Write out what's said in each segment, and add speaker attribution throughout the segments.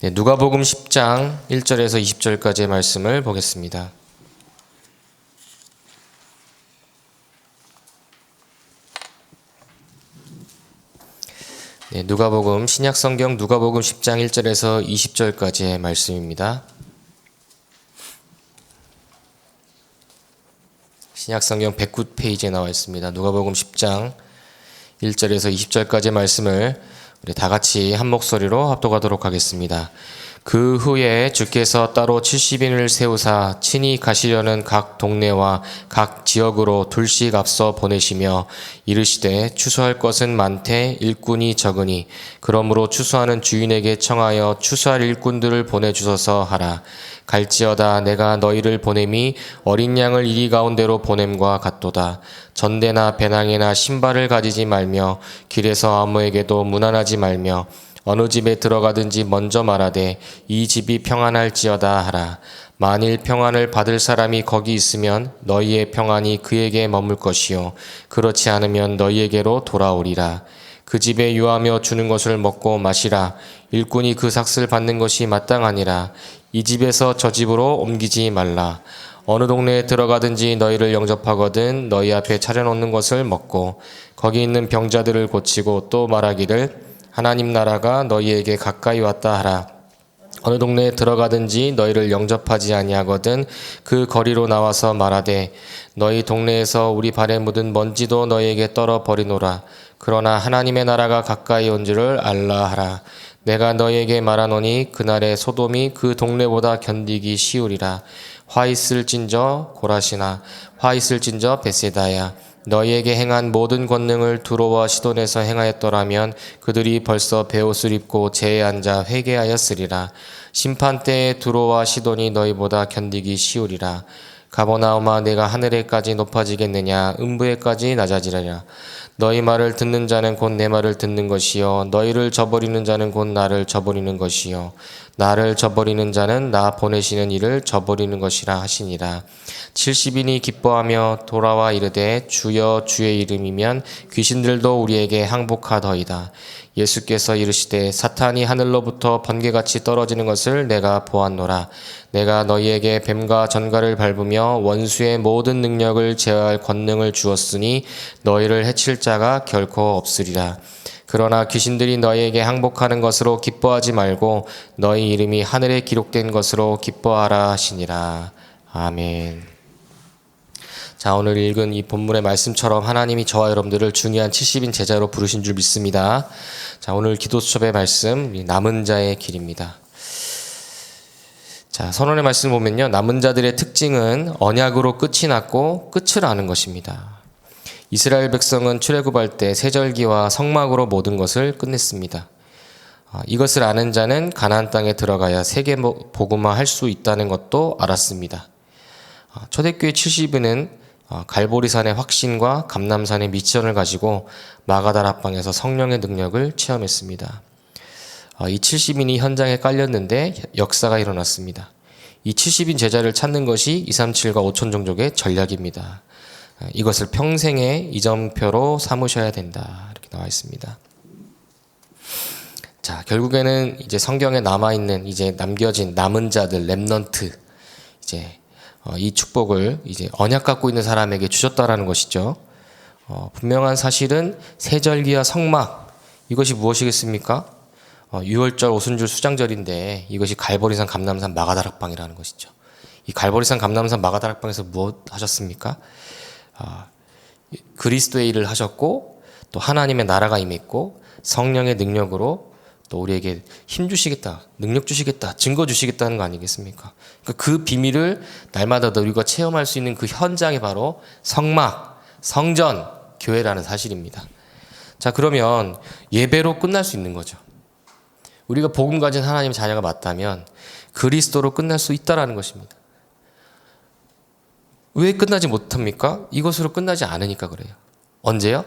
Speaker 1: 네, 누가복음 10장 1절에서 20절까지의 말씀을 보겠습니다. 네, 누가복음 신약성경 누가복음 10장 1절에서 20절까지의 말씀입니다. 신약성경 109페이지에 나와 있습니다. 누가복음 10장 1절에서 20절까지의 말씀을 우리 다 같이 한 목소리로 합독하도록 하겠습니다. 그 후에 주께서 따로 70인을 세우사 친히 가시려는 각 동네와 각 지역으로 둘씩 앞서 보내시며 이르시되 추수할 것은 많되 일꾼이 적으니 그러므로 추수하는 주인에게 청하여 추수할 일꾼들을 보내주소서 하라. 갈지어다 내가 너희를 보냄이 어린 양을 이리 가운데로 보냄과 같도다. 전대나 배낭이나 신발을 가지지 말며 길에서 아무에게도 문안하지 말며 어느 집에 들어가든지 먼저 말하되 이 집이 평안할지어다 하라. 만일 평안을 받을 사람이 거기 있으면 너희의 평안이 그에게 머물 것이요 그렇지 않으면 너희에게로 돌아오리라. 그 집에 유하며 주는 것을 먹고 마시라. 일꾼이 그 삭슬 받는 것이 마땅하니라. 이 집에서 저 집으로 옮기지 말라. 어느 동네에 들어가든지 너희를 영접하거든 너희 앞에 차려놓는 것을 먹고 거기 있는 병자들을 고치고 또 말하기를 하나님 나라가 너희에게 가까이 왔다 하라. 어느 동네에 들어가든지 너희를 영접하지 아니하거든 그 거리로 나와서 말하되 너희 동네에서 우리 발에 묻은 먼지도 너희에게 떨어 버리노라. 그러나 하나님의 나라가 가까이 온 줄을 알라 하라. 내가 너희에게 말하노니 그날에 소돔이 그 동네보다 견디기 쉬우리라. 화 있을진저 고라시나 화 있을진저 벳세다야. 너희에게 행한 모든 권능을 두로와 시돈에서 행하였더라면 그들이 벌써 베옷을 입고 제에 앉아 회개하였으리라. 심판때에 두로와 시돈이 너희보다 견디기 쉬우리라. 가버나움아 내가 하늘에까지 높아지겠느냐 음부에까지 낮아지리라. 너희 말을 듣는 자는 곧 내 말을 듣는 것이요 너희를 저버리는 자는 곧 나를 저버리는 것이요 나를 저버리는 자는 나 보내시는 이를 저버리는 것이라 하시니라. 70인이 기뻐하며 돌아와 이르되 주여 주의 이름이면 귀신들도 우리에게 항복하더이다. 예수께서 이르시되 사탄이 하늘로부터 번개같이 떨어지는 것을 내가 보았노라. 내가 너희에게 뱀과 전갈을 밟으며 원수의 모든 능력을 제어할 권능을 주었으니 너희를 해칠 자가 결코 없으리라. 그러나 귀신들이 너희에게 항복하는 것으로 기뻐하지 말고 너희 이름이 하늘에 기록된 것으로 기뻐하라 하시니라. 아멘. 자, 오늘 읽은 이 본문의 말씀처럼 하나님이 저와 여러분들을 중요한 70인 제자로 부르신 줄 믿습니다. 자, 오늘 기도 수첩의 말씀, 남은 자의 길입니다. 자, 선언의 말씀을 보면요. 남은 자들의 특징은 언약으로 끝이 났고 끝을 아는 것입니다. 이스라엘 백성은 출애굽할 때 세절기와 성막으로 모든 것을 끝냈습니다. 이것을 아는 자는 가나안 땅에 들어가야 세계 복음화할 수 있다는 것도 알았습니다. 초대교회 70인은 갈보리산의 확신과 감람산의 미션을 가지고 마가다락방에서 성령의 능력을 체험했습니다. 이 70인이 현장에 깔렸는데 역사가 일어났습니다. 이 70인 제자를 찾는 것이 237과 5천 종족의 전략입니다. 이것을 평생의 이정표로 삼으셔야 된다. 이렇게 나와 있습니다. 자, 결국에는 이제 성경에 남아있는 이제 남겨진 남은 자들, 렘넌트, 이제 이 축복을 이제 언약 갖고 있는 사람에게 주셨다라는 것이죠. 분명한 사실은 세절기와 성막, 이것이 무엇이겠습니까? 6월절 오순절 수장절인데 이것이 갈보리산 감람산 마가다락방이라는 것이죠. 이 갈보리산 감람산 마가다락방에서 무엇 하셨습니까? 그리스도의 일을 하셨고 또 하나님의 나라가 임했고 성령의 능력으로 또 우리에게 힘 주시겠다, 능력 주시겠다, 증거 주시겠다는 거 아니겠습니까? 그 비밀을 날마다 우리가 체험할 수 있는 그 현장이 바로 성막, 성전, 교회라는 사실입니다. 자, 그러면 예배로 끝날 수 있는 거죠. 우리가 복음 가진 하나님의 자녀가 맞다면 그리스도로 끝날 수 있다라는 것입니다. 왜 끝나지 못합니까? 이것으로 끝나지 않으니까 그래요. 언제요?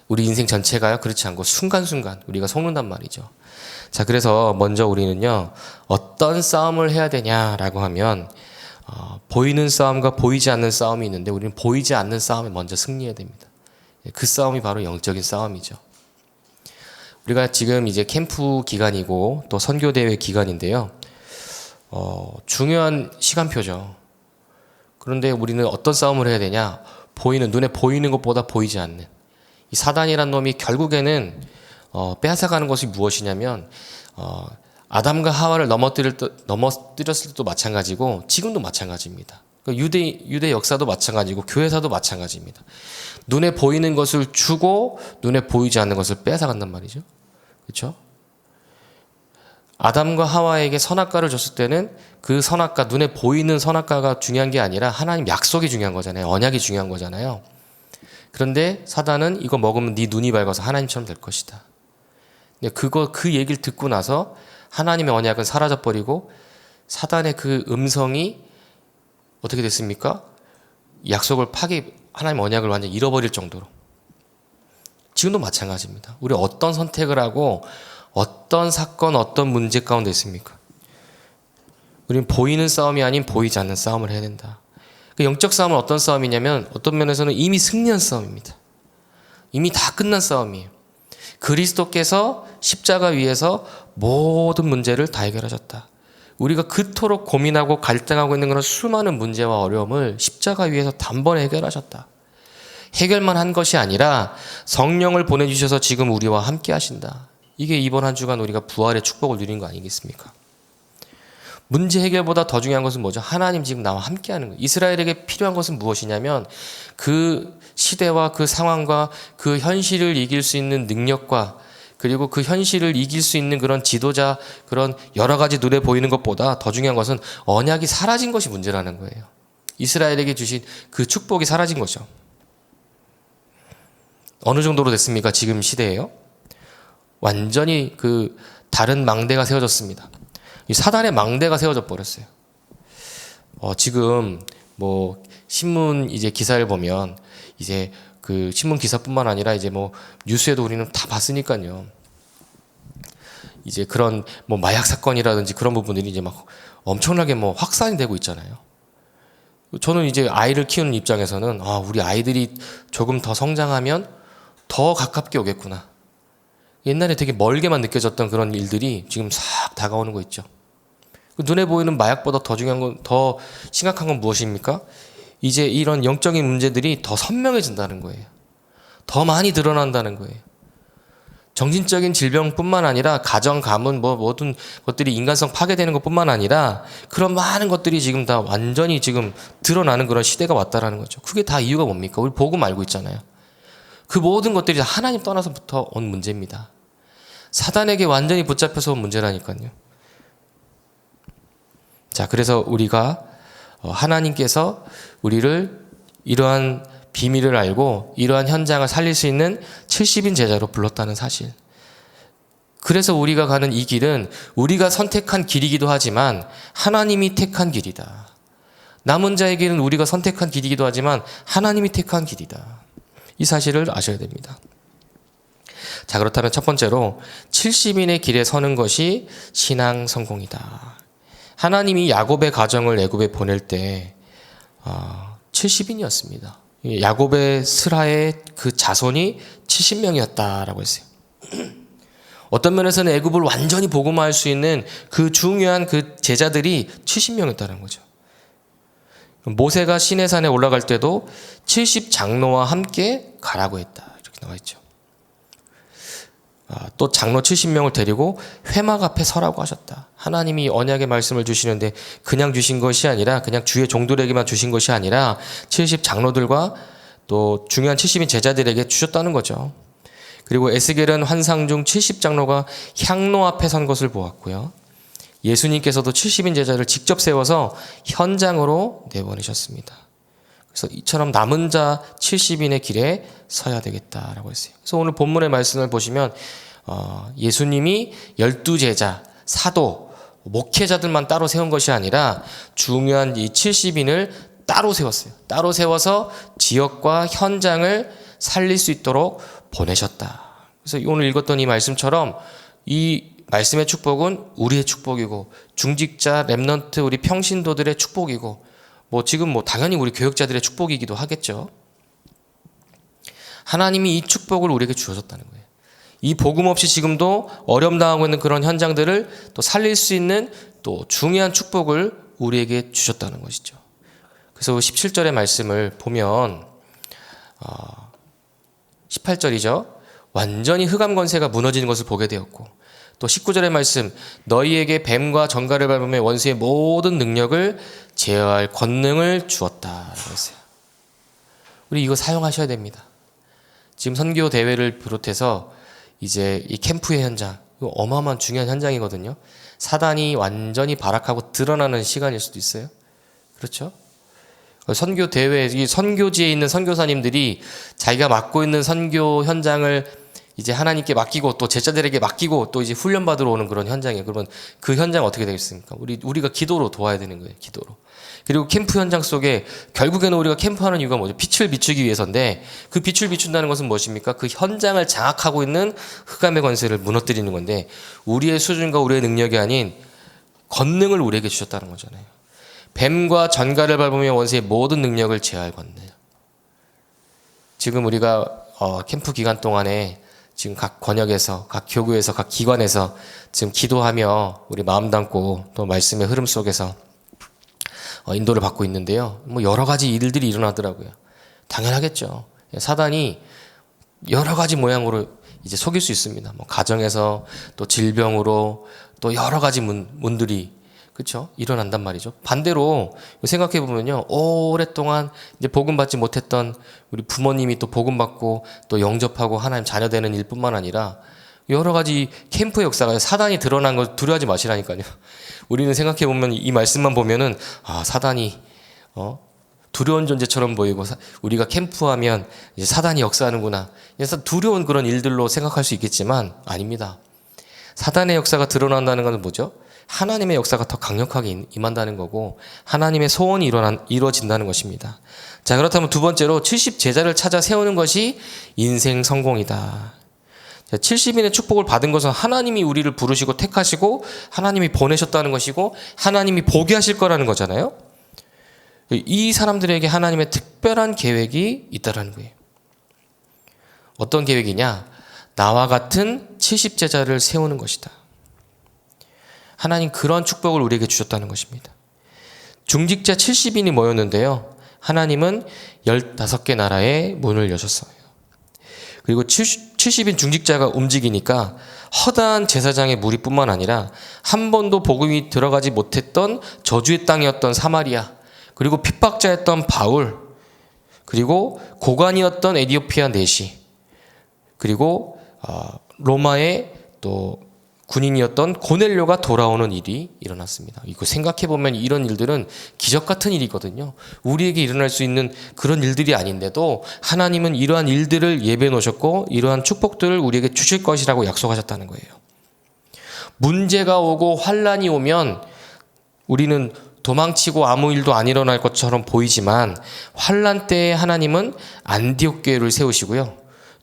Speaker 1: 우리 인생 전체가요? 그렇지 않고 순간순간 우리가 속는단 말이죠. 자, 그래서 먼저 우리는요, 어떤 싸움을 해야 되냐라고 하면 보이는 싸움과 보이지 않는 싸움이 있는데 우리는 보이지 않는 싸움에 먼저 승리해야 됩니다. 그 싸움이 바로 영적인 싸움이죠. 우리가 지금 이제 캠프 기간이고 또 선교대회 기간인데요. 중요한 시간표죠. 그런데 우리는 어떤 싸움을 해야 되냐? 눈에 보이는 것보다 보이지 않는. 이 사단이란 놈이 결국에는 빼앗아가는 것이 무엇이냐면 아담과 하와를 넘어뜨렸을 때도 마찬가지고 지금도 마찬가지입니다. 유대 역사도 마찬가지고 교회사도 마찬가지입니다. 눈에 보이는 것을 주고 눈에 보이지 않는 것을 빼앗아간단 말이죠. 그렇죠? 아담과 하와에게 선악과를 줬을 때는 그 선악과, 눈에 보이는 선악과가 중요한 게 아니라 하나님 약속이 중요한 거잖아요. 언약이 중요한 거잖아요. 그런데 사단은 이거 먹으면 네 눈이 밝아서 하나님처럼 될 것이다. 그 얘기를 듣고 나서 하나님의 언약은 사라져버리고 사단의 그 음성이 어떻게 됐습니까? 약속을 하나님 언약을 완전히 잃어버릴 정도로. 지금도 마찬가지입니다. 우리 어떤 선택을 하고 어떤 사건, 어떤 문제 가운데 있습니까? 우리는 보이는 싸움이 아닌 보이지 않는 싸움을 해야 된다. 그 영적 싸움은 어떤 싸움이냐면 어떤 면에서는 이미 승리한 싸움입니다. 이미 다 끝난 싸움이에요. 그리스도께서 십자가 위에서 모든 문제를 다 해결하셨다. 우리가 그토록 고민하고 갈등하고 있는 그런 수많은 문제와 어려움을 십자가 위에서 단번에 해결하셨다. 해결만 한 것이 아니라 성령을 보내주셔서 지금 우리와 함께 하신다. 이게 이번 한 주간 우리가 부활의 축복을 누린 거 아니겠습니까? 문제 해결보다 더 중요한 것은 뭐죠? 하나님 지금 나와 함께 하는 거예요. 이스라엘에게 필요한 것은 무엇이냐면 그 시대와 그 상황과 그 현실을 이길 수 있는 능력과 그리고 그 현실을 이길 수 있는 그런 지도자, 그런 여러 가지 눈에 보이는 것보다 더 중요한 것은 언약이 사라진 것이 문제라는 거예요. 이스라엘에게 주신 그 축복이 사라진 거죠. 어느 정도로 됐습니까? 지금 시대에요. 완전히 그 다른 망대가 세워졌습니다. 이 사단의 망대가 세워져 버렸어요. 지금 뭐 신문 이제 기사를 보면 이제 그 신문 기사뿐만 아니라 이제 뭐 뉴스에도 우리는 다 봤으니까요. 이제 그런 뭐 마약 사건이라든지 그런 부분들이 이제 막 엄청나게 뭐 확산이 되고 있잖아요. 저는 이제 아이를 키우는 입장에서는 우리 아이들이 조금 더 성장하면 더 가깝게 오겠구나. 옛날에 되게 멀게만 느껴졌던 그런 일들이 지금 싹 다가오는 거 있죠. 눈에 보이는 마약보다 더 중요한 건, 더 심각한 건 무엇입니까? 이제 이런 영적인 문제들이 더 선명해진다는 거예요. 더 많이 드러난다는 거예요. 정신적인 질병뿐만 아니라 가정, 가문, 모든 것들이 인간성 파괴되는 것뿐만 아니라 그런 많은 것들이 지금 다 완전히 지금 드러나는 그런 시대가 왔다라는 거죠. 그게 다 이유가 뭡니까? 우리 복음 알고 있잖아요. 그 모든 것들이 다 하나님 떠나서부터 온 문제입니다. 사단에게 완전히 붙잡혀서 온 문제라니까요. 자, 그래서 우리가 하나님께서 우리를 이러한 비밀을 알고 이러한 현장을 살릴 수 있는 70인 제자로 불렀다는 사실. 그래서 우리가 가는 이 길은 우리가 선택한 길이기도 하지만 하나님이 택한 길이다. 남은 자의 길은 우리가 선택한 길이기도 하지만 하나님이 택한 길이다. 이 사실을 아셔야 됩니다. 자, 그렇다면 첫 번째로 70인의 길에 서는 것이 신앙 성공이다. 하나님이 야곱의 가정을 애굽에 보낼 때 70인이었습니다. 야곱의 스라의 그 자손이 70명이었다라고 했어요. 어떤 면에서는 애굽을 완전히 복음화할 수 있는 그 중요한 그 제자들이 70명이었다는 거죠. 모세가 시내산에 올라갈 때도 70장로와 함께 가라고 했다. 이렇게 나와 있죠. 또 장로 70명을 데리고 회막 앞에 서라고 하셨다. 하나님이 언약의 말씀을 주시는데 그냥 주신 것이 아니라 그냥 주의 종들에게만 주신 것이 아니라 70장로들과 또 중요한 70인 제자들에게 주셨다는 거죠. 그리고 에스겔은 환상 중 70장로가 향로 앞에 선 것을 보았고요. 예수님께서도 70인 제자를 직접 세워서 현장으로 내보내셨습니다. 그래서 이처럼 남은 자 70인의 길에 서야 되겠다라고 했어요. 그래서 오늘 본문의 말씀을 보시면 예수님이 12제자, 사도, 목회자들만 따로 세운 것이 아니라 중요한 이 70인을 따로 세웠어요. 따로 세워서 지역과 현장을 살릴 수 있도록 보내셨다. 그래서 오늘 읽었던 이 말씀처럼 이 말씀의 축복은 우리의 축복이고 중직자, 렘넌트, 우리 평신도들의 축복이고 지금 당연히 우리 교역자들의 축복이기도 하겠죠. 하나님이 이 축복을 우리에게 주셨다는 거예요. 이 복음 없이 지금도 어려움당하고 있는 그런 현장들을 또 살릴 수 있는 또 중요한 축복을 우리에게 주셨다는 것이죠. 그래서 17절의 말씀을 보면 18절이죠. 완전히 흑암 권세가 무너지는 것을 보게 되었고, 또 19절의 말씀, 너희에게 뱀과 전갈을 밟으며 원수의 모든 능력을 제어할 권능을 주었다. 그랬어요. 우리 이거 사용하셔야 됩니다. 지금 선교 대회를 비롯해서 이제 이 캠프의 현장, 이거 어마어마한 중요한 현장이거든요. 사단이 완전히 발악하고 드러나는 시간일 수도 있어요. 그렇죠? 선교 대회, 이 선교지에 있는 선교사님들이 자기가 맡고 있는 선교 현장을 이제 하나님께 맡기고 또 제자들에게 맡기고 또 이제 훈련받으러 오는 그런 현장이에요. 그러면 그 현장 어떻게 되겠습니까? 우리가 기도로 도와야 되는 거예요. 기도로. 그리고 캠프 현장 속에 결국에는 우리가 캠프하는 이유가 뭐죠? 빛을 비추기 위해서인데, 그 빛을 비춘다는 것은 무엇입니까? 그 현장을 장악하고 있는 흑암의 권세를 무너뜨리는 건데, 우리의 수준과 우리의 능력이 아닌 권능을 우리에게 주셨다는 거잖아요. 뱀과 전갈을 밟으며 원수의 모든 능력을 제어할 권능. 지금 우리가 캠프 기간 동안에 지금 각 권역에서, 각 교구에서, 각 기관에서 지금 기도하며 우리 마음 담고 또 말씀의 흐름 속에서 인도를 받고 있는데요. 뭐 여러 가지 일들이 일어나더라고요. 당연하겠죠. 사단이 여러 가지 모양으로 이제 속일 수 있습니다. 뭐 가정에서 또 질병으로 또 여러 가지 문들이 그렇죠? 일어난단 말이죠. 반대로 생각해 보면요, 오랫동안 이제 복음 받지 못했던 우리 부모님이 또 복음 받고 또 영접하고 하나님 자녀 되는 일뿐만 아니라 여러 가지 캠프 역사가 사단이 드러난 걸 두려워하지 마시라니까요. 우리는 생각해 보면 이 말씀만 보면은 사단이 두려운 존재처럼 보이고 우리가 캠프하면 이제 사단이 역사하는구나. 그래서 두려운 그런 일들로 생각할 수 있겠지만 아닙니다. 사단의 역사가 드러난다는 것은 뭐죠? 하나님의 역사가 더 강력하게 임한다는 거고 하나님의 소원이 이루어진다는 것입니다. 자, 그렇다면 두 번째로 70제자를 찾아 세우는 것이 인생 성공이다. 70인의 축복을 받은 것은 하나님이 우리를 부르시고 택하시고 하나님이 보내셨다는 것이고 하나님이 보게 하실 거라는 거잖아요. 이 사람들에게 하나님의 특별한 계획이 있다는 거예요. 어떤 계획이냐? 나와 같은 70제자를 세우는 것이다. 하나님 그런 축복을 우리에게 주셨다는 것입니다. 중직자 70인이 모였는데요. 하나님은 15개 나라의 문을 여셨어요. 그리고 70인 중직자가 움직이니까 허다한 제사장의 무리뿐만 아니라 한 번도 복음이 들어가지 못했던 저주의 땅이었던 사마리아, 그리고 핍박자였던 바울, 그리고 고관이었던 에디오피아 내시, 그리고 로마의 또 군인이었던 고넬료가 돌아오는 일이 일어났습니다. 이거 생각해보면 이런 일들은 기적 같은 일이거든요. 우리에게 일어날 수 있는 그런 일들이 아닌데도 하나님은 이러한 일들을 예배해 놓으셨고 이러한 축복들을 우리에게 주실 것이라고 약속하셨다는 거예요. 문제가 오고 환란이 오면 우리는 도망치고 아무 일도 안 일어날 것처럼 보이지만 환란 때에 하나님은 안디옥 교회를 세우시고요.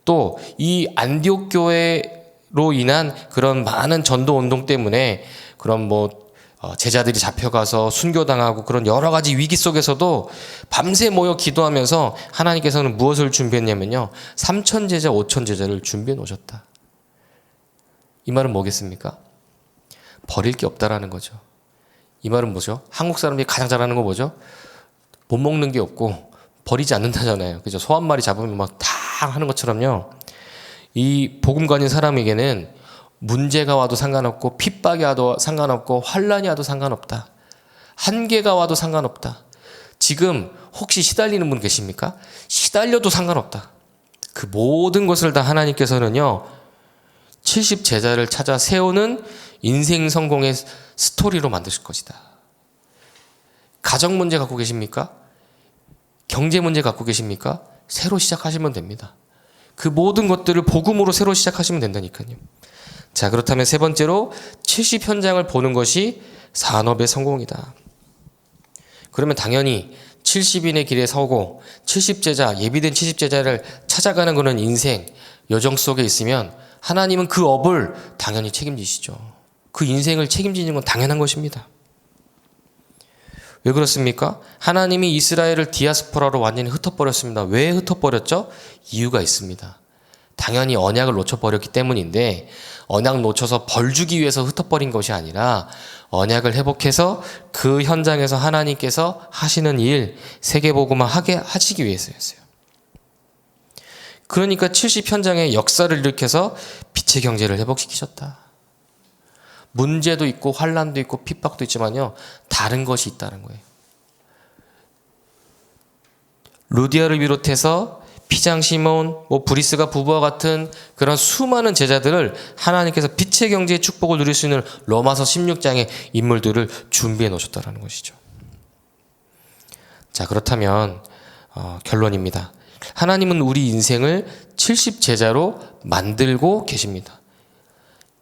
Speaker 1: 또 이 안디옥 교회로 인한 그런 많은 전도 운동 때문에 그런 제자들이 잡혀가서 순교당하고 그런 여러 가지 위기 속에서도 밤새 모여 기도하면서 하나님께서는 무엇을 준비했냐면요. 3,000제자, 5,000제자를 준비해 놓으셨다. 이 말은 뭐겠습니까? 버릴 게 없다라는 거죠. 이 말은 뭐죠? 한국 사람들이 가장 잘하는 거 뭐죠? 못 먹는 게 없고 버리지 않는다잖아요. 그죠? 소 한 마리 잡으면 막 다 하는 것처럼요. 이 복음 가진 사람에게는 문제가 와도 상관없고 핍박이 와도 상관없고 환란이 와도 상관없다. 한계가 와도 상관없다. 지금 혹시 시달리는 분 계십니까? 시달려도 상관없다. 그 모든 것을 다 하나님께서는요. 70제자를 찾아 세우는 인생 성공의 스토리로 만드실 것이다. 가정 문제 갖고 계십니까? 경제 문제 갖고 계십니까? 새로 시작하시면 됩니다. 그 모든 것들을 복음으로 새로 시작하시면 된다니까요. 자, 그렇다면 세 번째로 70 현장을 보는 것이 산업의 성공이다. 그러면 당연히 70인의 길에 서고 70제자, 예비된 70제자를 찾아가는 그런 인생, 여정 속에 있으면 하나님은 그 업을 당연히 책임지시죠. 그 인생을 책임지는 건 당연한 것입니다. 왜 그렇습니까? 하나님이 이스라엘을 디아스포라로 완전히 흩어버렸습니다. 왜 흩어버렸죠? 이유가 있습니다. 당연히 언약을 놓쳐버렸기 때문인데, 언약 놓쳐서 벌 주기 위해서 흩어버린 것이 아니라 언약을 회복해서 그 현장에서 하나님께서 하시는 일, 세계복음화 하게 하시기 위해서였어요. 그러니까 70 현장의 역사를 일으켜서 빛의 경제를 회복시키셨다. 문제도 있고 환란도 있고 핍박도 있지만요, 다른 것이 있다는 거예요. 루디아를 비롯해서 피장 시몬, 브리스가 부부와 같은 그런 수많은 제자들을 하나님께서 빛의 경제의 축복을 누릴 수 있는 로마서 16장의 인물들을 준비해 놓으셨다는 것이죠. 자, 그렇다면 결론입니다. 하나님은 우리 인생을 70 제자로 만들고 계십니다.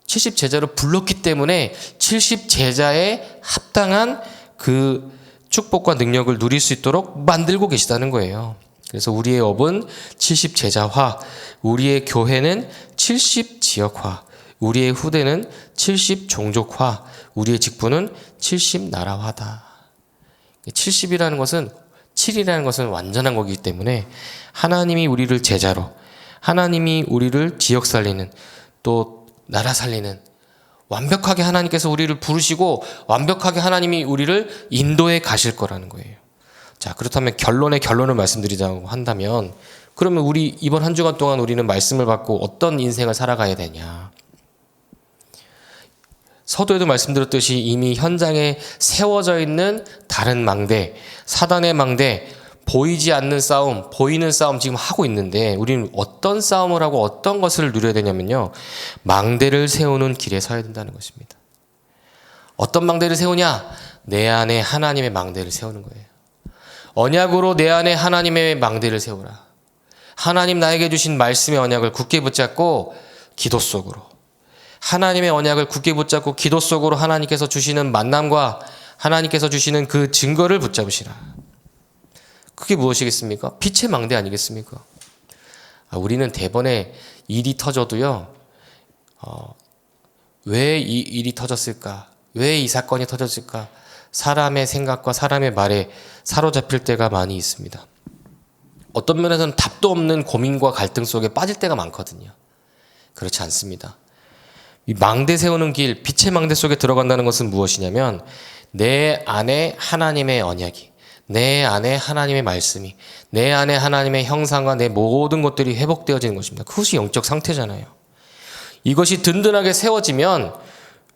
Speaker 1: 70 제자로 불렀기 때문에 70 제자에 합당한 그 축복과 능력을 누릴 수 있도록 만들고 계시다는 거예요. 그래서 우리의 업은 70 제자화, 우리의 교회는 70 지역화, 우리의 후대는 70 종족화, 우리의 직분은 70 나라화다. 70이라는 것은 7이라는 것은 완전한 거기 때문에 하나님이 우리를 제자로, 하나님이 우리를 지역 살리는, 또 나라 살리는, 완벽하게 하나님께서 우리를 부르시고 완벽하게 하나님이 우리를 인도해 가실 거라는 거예요. 자, 그렇다면 결론을 말씀드리자고 한다면, 그러면 우리 이번 한 주간 동안 우리는 말씀을 받고 어떤 인생을 살아가야 되냐? 서두에도 말씀드렸듯이 이미 현장에 세워져 있는 다른 망대, 사단의 망대, 보이지 않는 싸움, 보이는 싸움 지금 하고 있는데, 우리는 어떤 싸움을 하고 어떤 것을 누려야 되냐면요, 망대를 세우는 길에 서야 된다는 것입니다. 어떤 망대를 세우냐? 내 안에 하나님의 망대를 세우는 거예요. 언약으로 내 안에 하나님의 망대를 세우라. 하나님 나에게 주신 말씀의 언약을 굳게 붙잡고 기도 속으로, 하나님의 언약을 굳게 붙잡고 기도 속으로 하나님께서 주시는 만남과 하나님께서 주시는 그 증거를 붙잡으시라. 그게 무엇이겠습니까? 빛의 망대 아니겠습니까? 우리는 대번에 일이 터져도요, 왜 이 일이 터졌을까? 왜 이 사건이 터졌을까? 사람의 생각과 사람의 말에 사로잡힐 때가 많이 있습니다. 어떤 면에서는 답도 없는 고민과 갈등 속에 빠질 때가 많거든요. 그렇지 않습니다. 이 망대 세우는 길, 빛의 망대 속에 들어간다는 것은 무엇이냐면, 내 안에 하나님의 언약이, 내 안에 하나님의 말씀이, 내 안에 하나님의 형상과 내 모든 것들이 회복되어지는 것입니다. 그것이 영적 상태잖아요. 이것이 든든하게 세워지면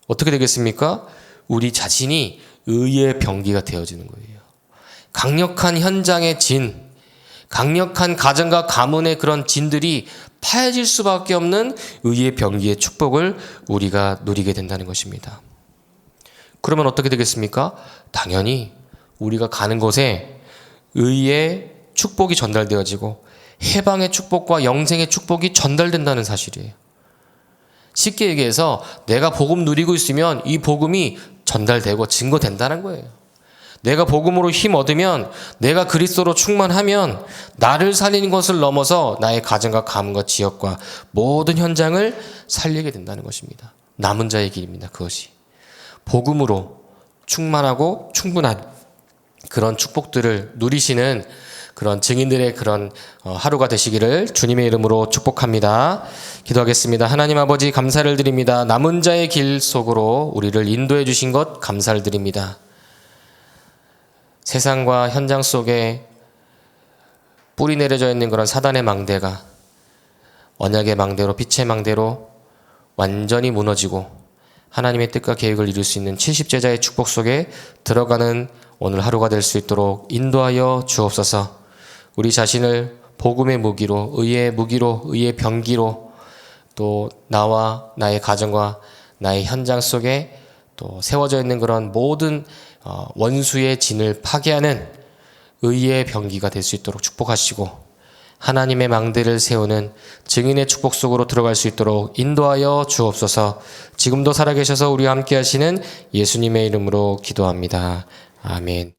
Speaker 1: 어떻게 되겠습니까? 우리 자신이 의의 병기가 되어지는 거예요. 강력한 현장의 진, 강력한 가정과 가문의 그런 진들이 파해질 수밖에 없는 의의 병기의 축복을 우리가 누리게 된다는 것입니다. 그러면 어떻게 되겠습니까? 당연히 우리가 가는 곳에 의의 축복이 전달되어지고 해방의 축복과 영생의 축복이 전달된다는 사실이에요. 쉽게 얘기해서 내가 복음 누리고 있으면 이 복음이 전달되고 증거된다는 거예요. 내가 복음으로 힘 얻으면, 내가 그리스도로 충만하면 나를 살리는 것을 넘어서 나의 가정과 가문과 지역과 모든 현장을 살리게 된다는 것입니다. 남은 자의 길입니다. 그것이 복음으로 충만하고 충분한 그런 축복들을 누리시는 그런 증인들의 그런 하루가 되시기를 주님의 이름으로 축복합니다. 기도하겠습니다. 하나님 아버지, 감사를 드립니다. 남은 자의 길 속으로 우리를 인도해 주신 것 감사를 드립니다. 세상과 현장 속에 뿌리 내려져 있는 그런 사단의 망대가 언약의 망대로, 빛의 망대로 완전히 무너지고 하나님의 뜻과 계획을 이룰 수 있는 70제자의 축복 속에 들어가는 오늘 하루가 될 수 있도록 인도하여 주옵소서. 우리 자신을 복음의 무기로, 의의 무기로, 의의 병기로, 또 나와 나의 가정과 나의 현장 속에 또 세워져 있는 그런 모든 원수의 진을 파괴하는 의의 병기가 될 수 있도록 축복하시고, 하나님의 망대를 세우는 증인의 축복 속으로 들어갈 수 있도록 인도하여 주옵소서. 지금도 살아계셔서 우리와 함께 하시는 예수님의 이름으로 기도합니다. 아멘.